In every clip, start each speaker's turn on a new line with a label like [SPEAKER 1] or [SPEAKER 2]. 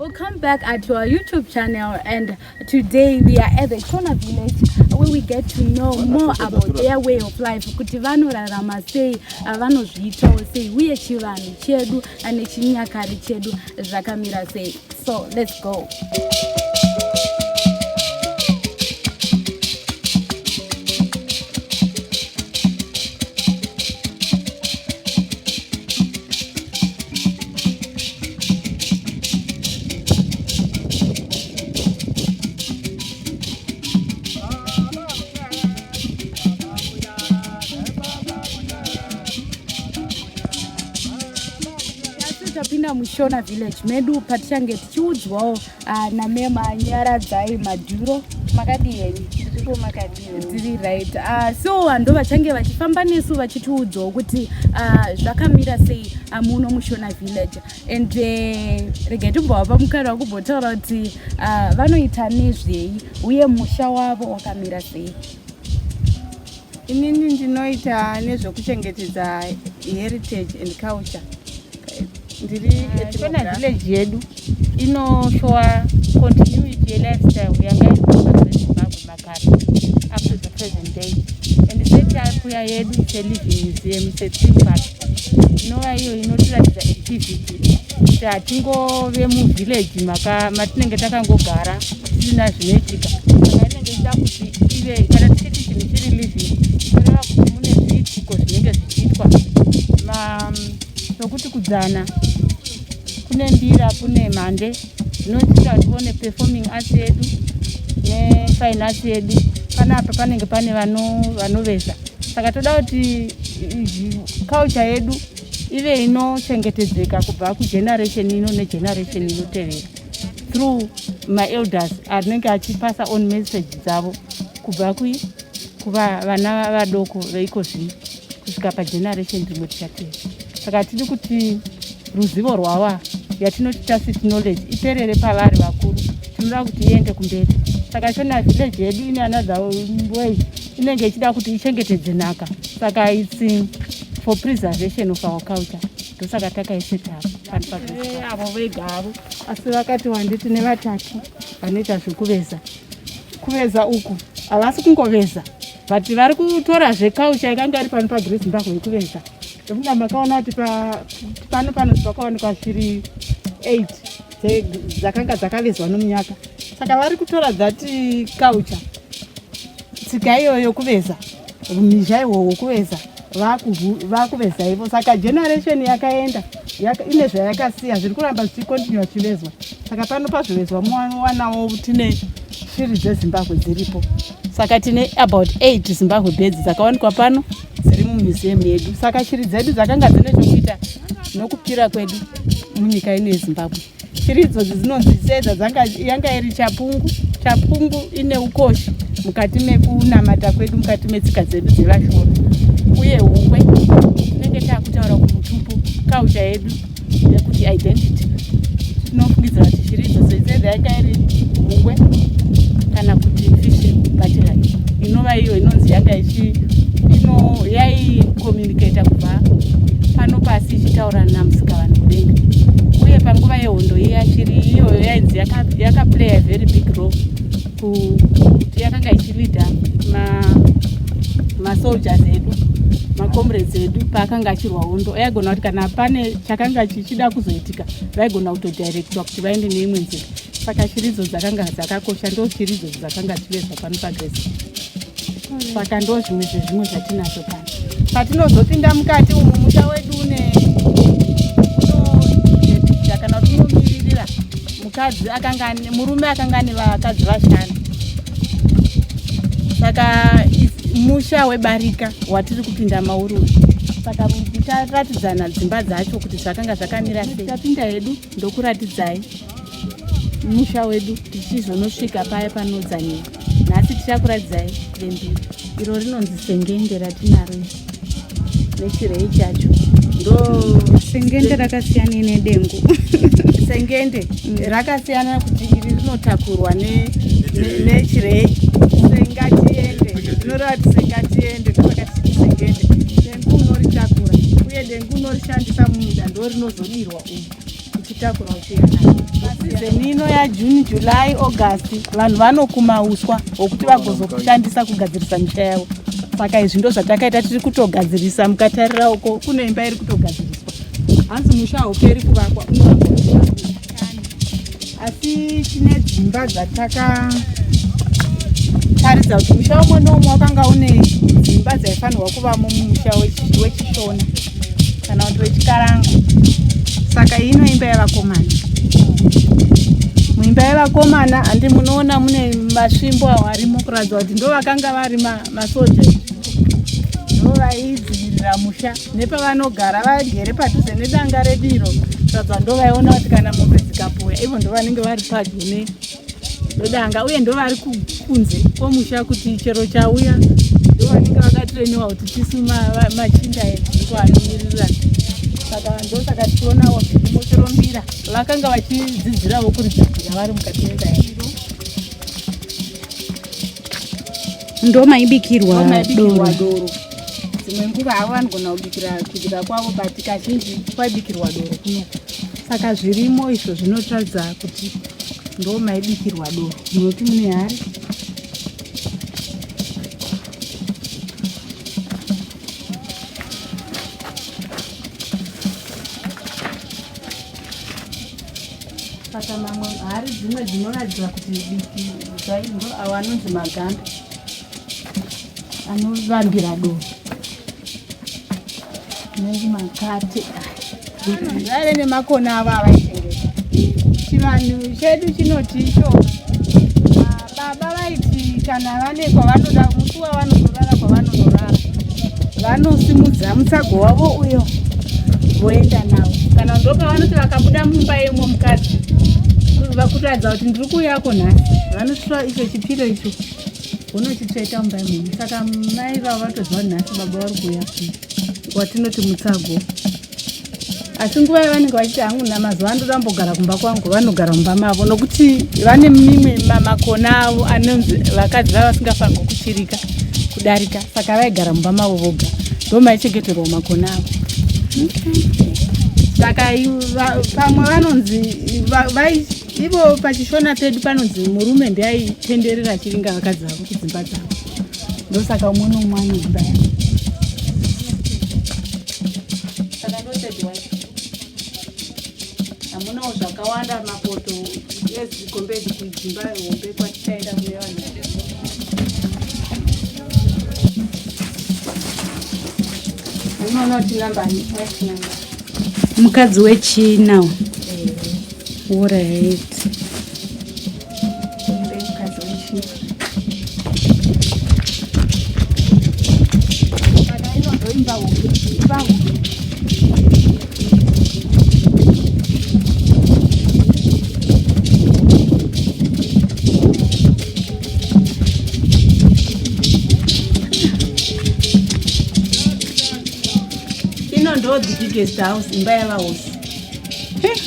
[SPEAKER 1] Welcome back to our YouTube channel, and today we are at the Shona Village where we get to know more about their way of life. Kuti vanorarama sei, vanozviitawo sei, uye chivanhu chedu nechinyakare chedu zvakamira sei. So let's go. Tapinda muShona Village medu patichange tichiudzwawo namema Nyaradzai Madhuro makadini ndipo makadini right. So ando vachange vachifamba nesu vachitiudzawo kuti zvakamira sei muno muShona Village, and rege timbova pamukana wakumbotaura kuti vanoita nezvei uye musha wavo wakamira sei.
[SPEAKER 2] Inini ndinoita nezvekuchengetedza heritage and culture. Ndiri Shona Village yedu inoshowa continuity lifestyle yanga irizimbabwe makare up to the present day, and setup yedu is a living museum, it's a theme park inova iyo inotiratidza activity kuti hatingove muvillage matinenge takangogara tisina zvinoitika. Saka inenge ichida kuti ive kana tichiti chinhu chiri living toreva kuti mune zviitiko zvinenge zvichiitwa nokuti kudzana kune mbira, kune mhande zvinoita tione performing arts yedu nefine arts yedu. Panapa panenge pane vanoveza. Saka toda kuti culture yedu ive inochengetedzeka kubva kugeneration ino negeneration inotevera through my elders anenge achipasa on message dzavo kubva kuva vana vadoko veiko zvino kusvika pageneration rimwe tichatevera. Saka tiri kuti ruzivo rwava yatinoti tacit knowledge iperere pavari vakuru, tinoda kuti iende kumberi. Saka Shona Village yedu ine another way inenge ichida kuti ichengetedze nhaka. Saka it's for preservation of our culture. Ndosaka takaiseta avo vegaro, asi vakati wanditi nevatatu vanoita zvekuveza. Kuveza uku havasi kungoveza, but vari kutora zveculture ikanga iri pano paGreat Zimbabwe yekuveza. Ndokunda makaona kuti pano zvakaonekwa zviri 8 dzakanga dzakavezwa nomunyaka. Saka vari kutora dzati culture, tsika iyoyo kuveza, mhizha ihwohwo wokuveza vakuveza ivo. Saka generation yakaenda ine zvayakasiya, zviri kuramba zvichikontinua chivezwa. Saka pano pazvovezwa muwanawo tine shiri dzeZimbabwe dziripo. Saka tine about 8 Zimbabwe birds dzakawanikwa pano dziri mumuseum yedu. Saka shiri dzedu dzakanga dzine chokuita nokupira kwedu munyika ino yeZimbabwe. Shiri idzodzi dzinonzi sedza yanga iri chapungu ine ukoshi mukati mekunamata kwedu, mukati metsika dzedu dzevashona. Uye hungwe tinenge taakutaura kumutupu culture yedu yekuti identity. Tinofungidzira kuti shiri idzodzo sedza yanga iri hungwe kana kuti fish butterfly inova iyo inonzi yanga yaicommunicata kubva pano pasi ichitaura namusika vanhu kudenga. Uye panguva yehondo iya shiri iyoyo yainzi yakaplay a very big role kuti yakanga ichilida masoldiers edu, macomrades edu paakanga achirwa hondo. Yaigona kuti kana pane chakanga chichida kuzoitika vaigona kutodirectwa kuti vaende neimwe nzira. Saka shiri idzo dzakanga dzakakosha, ndo shiri idzo dzakanga chivezwa pano paGreat. Saka ndo zvimwe zvezvimwe zvatinazvo pano. Patinozopinda mukati umu musha wedu kana kuti unomiririra murume akanga ane vakadzi vashanu. Saka musha webarika watiri kupinda mauri. Saka ticharatidza dzimba dzacho kuti zvakanga zvakamira sei. Tapinda hedu ndokuratidzai musha wedu tichizonosvika paya panodzaniwa. Nhasi tichakuratidzai rembiri iro rinonzi sengende ratinaro nechirei chacho. Ndo
[SPEAKER 1] Sengende rakasiyana nedengu.
[SPEAKER 2] Sengende rakasiyana kuti iri rinotakurwa nechirei. Sengatiende ndinorati sengatiende ndopakati sengende. Dengu unoritakura uye dengu unorishandisa mumunda ndo rinozodirwa umu. Kuchitakura uchienda. senino yaJune, July, August vanhu vanokuma uswa hwokuti vagozokushandisa kugadzirisa misha yavo. Saka izvi ndo zvatakaita tiri kutogadzirisa. Mukatarira uko kune imba iri kutogadziriswa. Hanzi musha hauperi kuvakwa, unovakwa asi tine dzimba dzatakatarisa kuti musha umwe nomwe wakanga une dzimba dzaifanirwa kuvamo mumusha wechiShona kana kuti wechiKaranga. Saka ino imba yavakomana. Muimba yavakomana handi munoona mune masvimbo awo arimo kuratidza kuti ndo vakanga vari masoja. Ndo vaidzivirira musha nepavanogara vagere padhuze nedanga rediro. Kuratidza ndo vaiona kuti kana mombe dzikapoya ivo ndo vanenge vari padyo nedanga uye ndo vari kunze kwomusha kuti chero chauya ndo vanenge vakatireniwa kuti tisu machinda edu anomirira. Saka ndo saka tichionawo zvirimo chero mbira vakanga vachidzidzirawo kuridzira vari mukati menda yedu.
[SPEAKER 1] Ndo maibikirwa
[SPEAKER 2] doro. Dzimwe nguva havo vanogona kubikira kwavo but kazhinji kwaibikirwa doro kuno. Saka zvirimo izvo zvinotaridza kuti ndo maibikirwa doro. Munoti mune hari saka mamwe hari dzimwe dzinoratidza kuti ndo avo anonzi maganda anovambira doro nenge makate vare nemakona avo avaichengeta. Chivanhu chedu chinoti icho baba vaiti kana vane kwavanoda musi wavanonorara kwavanonorara vanosimudza mutsago wavo uyo voenda nawo kana ndopavanoti vakabuda mumba yemwe mukadzi vakuratidza kuti ndiri kuyako nhasi vanotora icho chipiro icho vonochitsveta mumba yemwe. Saka mai vavo vatoziva nhasi baba vari kuuya watinoti mutsago. Asi nguva yavanenge vachiti hangu namazuva andodambogara kumba kwangu vanogara mumba mavo nokuti vane mimwe makona avo anonzi vakadzi vava vasingafanirwa kuchirika kudarika. Saka vaigara mumba mavo voga ndo maichengeterwa makona avo. Saka pamwe vanonzi ivo pachiShona pedu panonzi murume ndiaitenderera achiringa vakadzi vavo kudzimba dzavo. Ndo saka umwe nomwe ane dzimba yake. Saka ndotedwa hamunawo zvakawanda mapoto ezikombedi kudzimba hombe kwatichaenda kune vanhu. Unoona kuti nambani
[SPEAKER 1] mukadzi wechina. Alright.
[SPEAKER 2] Mukadzi wechina. Saka inondoimba hombe. Guest house imba yavahosi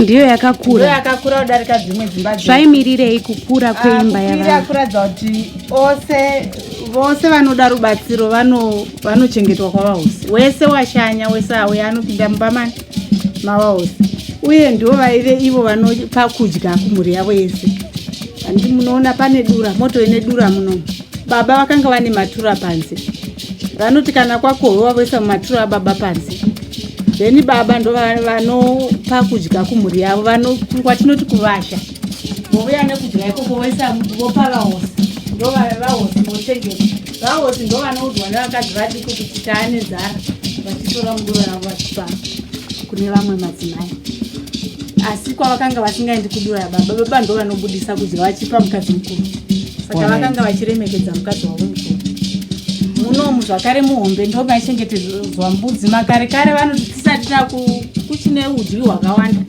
[SPEAKER 1] ndiyo yakakura
[SPEAKER 2] kudarika dzimwe dzimba.
[SPEAKER 1] Zvaimirirei kukura kweimba yavanhu?
[SPEAKER 2] Kuratidza kuti vose vanoda rubatsiro vanochengetwa kwavahosi. Wese washanya wese auya anopinda mumba mavahosi uye ndivo vaive ivo vanopa kudya kumhuri yavo yese. Handi munoona pane dura moto ine dura muno. Baba vakanga vane matura panze vanoti kana kwakohwewa voisa mumatura ababa panze. Then baba ndo vanopa kudya kumhuri yavo kwatinoti kuvasha vouya nekudya ikoko voisa vopa vahosi. Ndo vahosi vochengeta. Vahosi ndo vanoudzwa nevakadzi vadiki kuti taane nzara vachitora mudoro yavo vachipa kune vamwe madzimai. Asi kwavakanga vasingaendi kudura baba ndo vanobudisa kudya vachipa mukadzi mukuru. Saka vakanga vachiremekedza mukadzi wavo mukuru. Munomu zvakare muhombe ndo maichengetedzwa mbudzi. Makare kare vanoti tisati kuchine udyi hwakawanda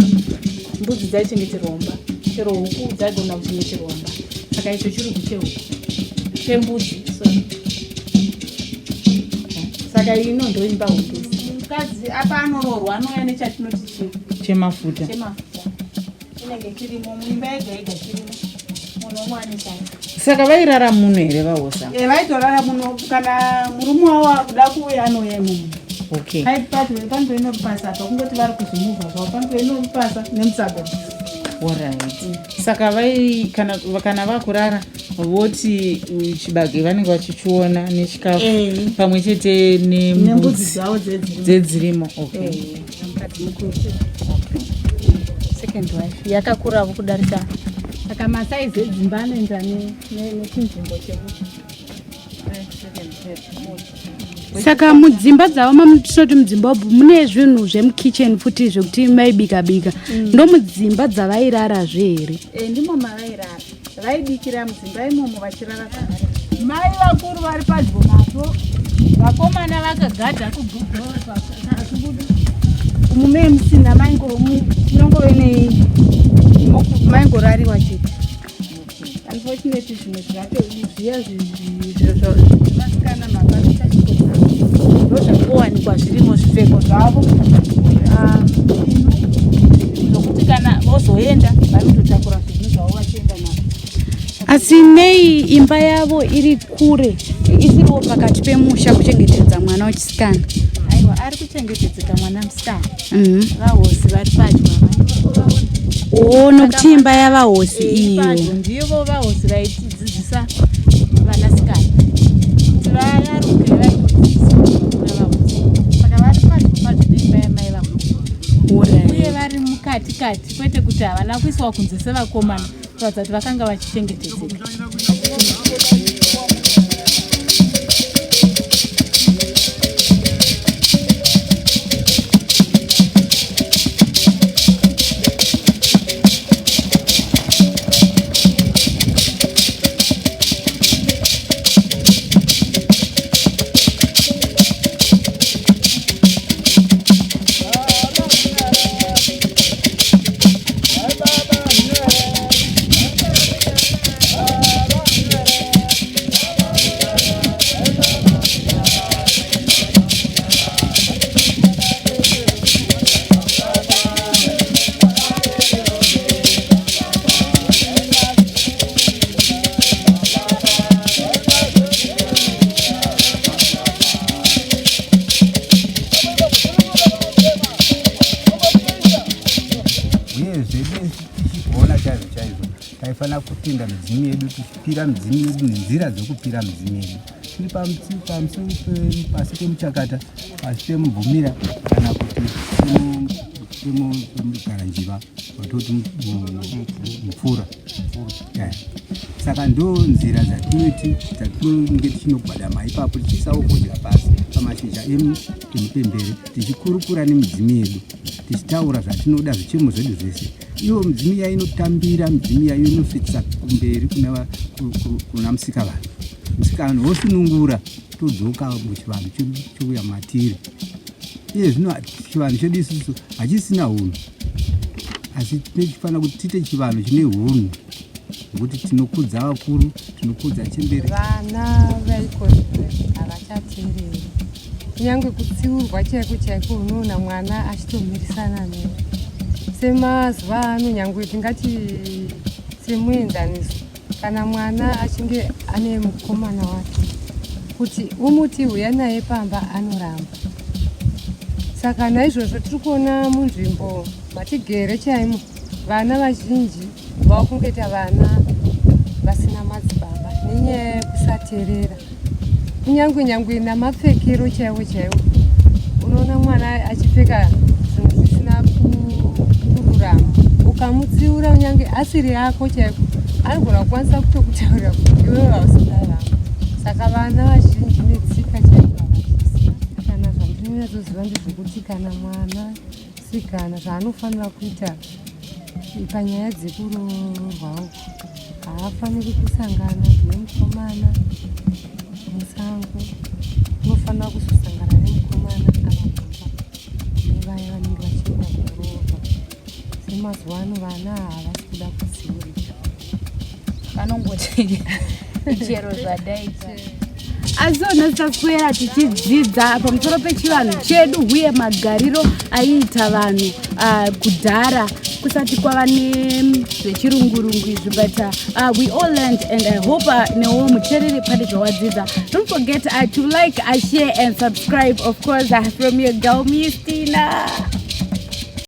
[SPEAKER 2] mbudzi dzaichengeterwa mumba. Chero huku dzaigona kuchengeterwa mumba. Saka icho chiri kuchehuku chembudzi. Saka ino ndoimba hombe. Mukadzi apa anororwa anouya nechatinoti
[SPEAKER 3] chemafuta.
[SPEAKER 2] Inenge kirimo muimba yega yega kirimo. Munhu umwe ane chake.
[SPEAKER 3] Saka vairara muno here vahosa?
[SPEAKER 2] Vaitorara muno kana murume wavo akuda kuuya anouya muno.
[SPEAKER 3] Okay.
[SPEAKER 2] Pandoinopasa pakungoti vari kuzvimuvha zvavo pandoinopasa nemutsago.
[SPEAKER 3] Alright. Saka kana vakurara voti chibage vanenge vachichiona nechikafu pamwe chete nembudzi
[SPEAKER 2] dzavo
[SPEAKER 3] dzedzirimo. Okay.
[SPEAKER 2] Second wife yakakuravo kudarika saka masaizi edzimba anoenda nechinzvimbo chekuti
[SPEAKER 1] saka mudzimba dzavo mamutisoti mudzimba ubu mune zvinhu zvemukitchen futi zvekuti maibika-bika ndo mudzimba dzavairarazve here?
[SPEAKER 2] Ndimo mavairara vaibikira mudzimba imomo vachirara mai vakuru vari padyo napo vakomana vakagadha kugudu mume musina maingovene maingorariwa chete. Unfortunately zvimwe zviya zvivasikana mabasitachikodzavo ndo zvangowanikwa zvirimo zvipfeko zvavo zvokuti kana vozoenda vanototakura zvinhu zvavo vachienda nazvo.
[SPEAKER 1] Asi nei imba yavo iri kure isiriwo pakati pemusha kuchengetedza mwana wechisikana?
[SPEAKER 2] Aiwa ari kuchengetedzeka mwana musikana vahosi vari padyo
[SPEAKER 1] nokuti imba yavahosi iyo
[SPEAKER 2] ndivo vahosi vaitidzidzisa vanasikana kuti vanarume vaitodzidzisa vahosi saka vari padyo neimba yamai vakuru uye vari mukati kwete kuti havana kuiswa kunze sevakomana kuratidza kuti vakanga vachichengetedzeka.
[SPEAKER 4] taifana kupinda midzimu yedu tichipira midzimu yedu nenzira dzokupira midzimu yedu tiri pasi pemuchakata pasi pemubvumira kana kuti pemugaranjiva watoti mupfura. Saka ndo nzira dzatinenge tichinogwadama ipapo tichisawo kudya pasi pamashizha emupembere tichikurukura nemidzimu yedu tichitaura zvatinoda zvichemo zvedu zvese. Iyo midzimu iya inotambira, midzimu iya inosvitsa kumberi kuna musikavanhu. Musikavanhu wosunungura todzoka muchivanhu chouya matiri. Iye zvino chivanhu chedu isusu hachisina hunhu, asi tinofanira kuti tiite chivanhu chine hunhu nokuti tinokudza vakuru, tinokudza chembere.
[SPEAKER 5] Vana vaikozve havachateereri, kunyange kutsiurwa chaiko unoona mwana achitomirisana newe. Semazuva ano nyangwe tingati semuenzaniso, kana mwana achinge ane mukomana wake kuti umuti uya naye pamba anoramba. Saka naizvozvo tiri kuona munzvimbo matigere chaimo vana vazhinji vakungoita vana vasina madzibaba nenyaya yekusateerera. Kunyangwe namapfekero chaiwo unoona mwana achipfeka zvinhu zvisina kururama, ukamutsiura kunyange asiri yako chaiko anogona kukwanisa kutokutaurira kuti iwe hausidarama. Saka vana vazhinji netsika chaiko havachisi. Kana zvandinonyatsoziva ndezvekuti kana mwana sikana zvaanofanira kuita panyaya dzekuroorwa haafaniri kusangana nemukomana musango. Unofanira kuzosangana nemukomana akabva nevaya vanenge vachienda kuroorwa. Semazuva ano vana havasi kuda kutsiurika,
[SPEAKER 2] vanongoti chero zvadaita.
[SPEAKER 1] Azona taswera tichidzidza pamusoro pechivanhu chedu uye magariro aiita vanhu kudhara kusati kwava nezvechirungurungu izvi, but we all learned, and I hope newo muteereri pane zvawadzidza. Don't forget to like, share and subscribe, of course, from your girl Mistina.